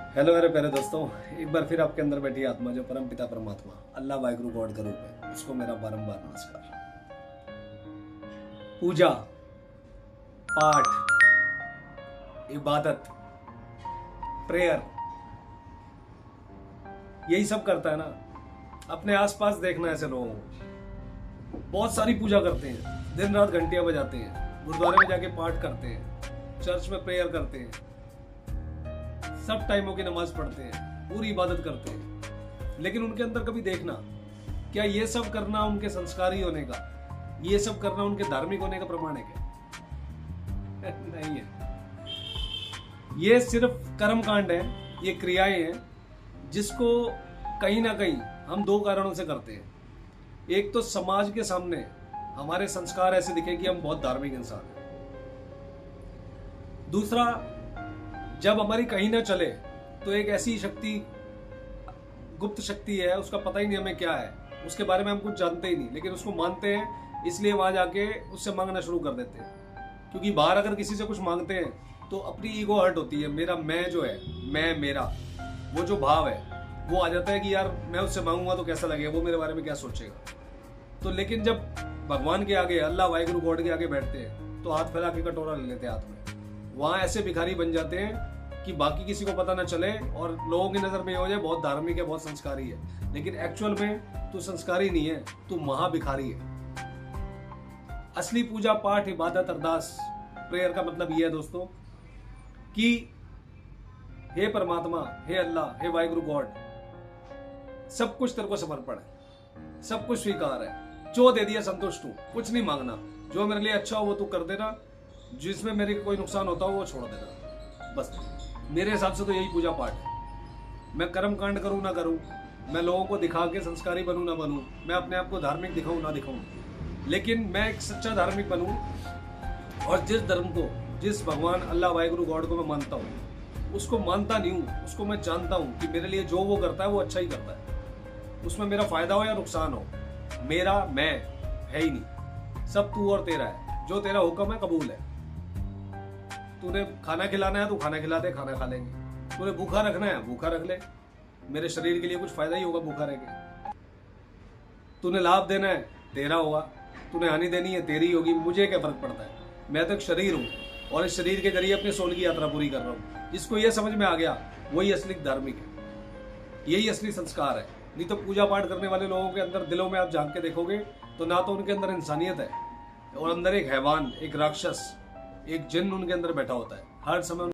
Hello मेरे प्यारे दोस्तों, एक बार फिर आपके अंदर बैठी आत्मा जो परम पिता परमात्मा अल्लाह वाहिगुरु गॉड का रूप है, उसको मेरा बारंबार नमस्कार। पूजा, पाठ, इबादत, प्रेयर, यही सब करता है ना। अपने आसपास देखना ऐसे लोगों को, बहुत सारी पूजा करते हैं, दिन रात घंटियां बजाते हैं, गुरुद्वारे में जाके पाठ करते हैं, चर्च में प्रेयर करते हैं, सब टाइमों की नमाज पढ़ते हैं, पूरी इबादत करते हैं। लेकिन उनके अंदर कभी देखना, क्या ये सब करना उनके संस्कारी होने का, ये सब करना उनके धार्मिक होने का प्रमाण है क्या? नहीं है। ये सिर्फ कर्म कांड है, ये क्रियाएं हैं जिसको कहीं ना कहीं हम दो कारणों से करते हैं। एक तो समाज के सामने हमारे संस्कार ऐसे दिखे कि हम बहुत धार्मिक इंसान हैं। दूसरा, जब हमारी कहीं ना चले तो एक ऐसी शक्ति, गुप्त शक्ति है, उसका पता ही नहीं हमें क्या है, उसके बारे में हम कुछ जानते ही नहीं, लेकिन उसको मानते हैं, इसलिए वहां जाके उससे मांगना शुरू कर देते हैं। क्योंकि बाहर अगर किसी से कुछ मांगते हैं तो अपनी ईगो हर्ट होती है, मेरा मैं जो है, मैं मेरा वो जो भाव है वो आ जाता है कि यार मैं उससे मांगूंगा तो कैसा लगेगा, वो मेरे बारे में क्या सोचेगा। तो लेकिन जब भगवान के आगे, अल्लाह वाहिगुरु गॉड के आगे बैठते हैं तो हाथ फैला के कटोरा ले लेते हैं हाथ में। वहां ऐसे भिखारी बन जाते हैं कि बाकी किसी को पता ना चले और लोगों की नजर में ये हो जाए बहुत धार्मिक है, बहुत संस्कारी है, लेकिन एक्चुअल में तू संस्कारी नहीं है, तू महाभिखारी है। असली पूजा पाठ, इबादत, अरदास, प्रेयर का मतलब ये है दोस्तों कि हे परमात्मा, हे अल्लाह, हे वाहिगुरु गॉड, सब कुछ तेरे को समर्पण है, सब कुछ स्वीकार है, जो दे दिया संतुष्ट हूं, कुछ नहीं मांगना, जो मेरे लिए अच्छा हो वो तू कर देना, जिसमें मेरे कोई नुकसान होता हो वो छोड़ देना। बस मेरे हिसाब से तो यही पूजा पाठ है। मैं कर्म कांड करूं ना करूं, मैं लोगों को दिखा के संस्कारी बनूं ना बनूं, मैं अपने आप को धार्मिक दिखाऊं ना दिखाऊं, लेकिन मैं एक सच्चा धार्मिक बनूं और जिस धर्म को, जिस भगवान अल्लाह वाहिगुरु गॉड को मैं मानता हूं, उसको मानता नहीं हूं, उसको मैं जानता हूं कि मेरे लिए जो वो करता है वो अच्छा ही करता है, उसमें मेरा फायदा हो या नुकसान हो, मेरा मैं है ही नहीं, सब तू और तेरा है, जो तेरा हुक्म है कबूल है। तूने खाना खिलाना है तो खाना खिला दे, खाना खा लेंगे। तूने भूखा रखना है, भूखा रख ले, मेरे शरीर के लिए कुछ फायदा ही होगा भूखा रह के। तूने लाभ देना है, तेरा होगा, तूने हानि देनी है, तेरी होगी, मुझे क्या फर्क पड़ता है। मैं तो एक शरीर हूँ और इस शरीर के जरिए अपने सोल की यात्रा पूरी कर रहा हूँ। जिसको ये समझ में आ गया वही असली धार्मिक है, यही असली संस्कार है। नहीं तो पूजा पाठ करने वाले लोगों के अंदर, दिलों में आप झांक के देखोगे तो ना तो उनके अंदर इंसानियत है और अंदर एक हैवान, एक राक्षस, एक जिन्न उनके अंदर बैठा होता है हर समय।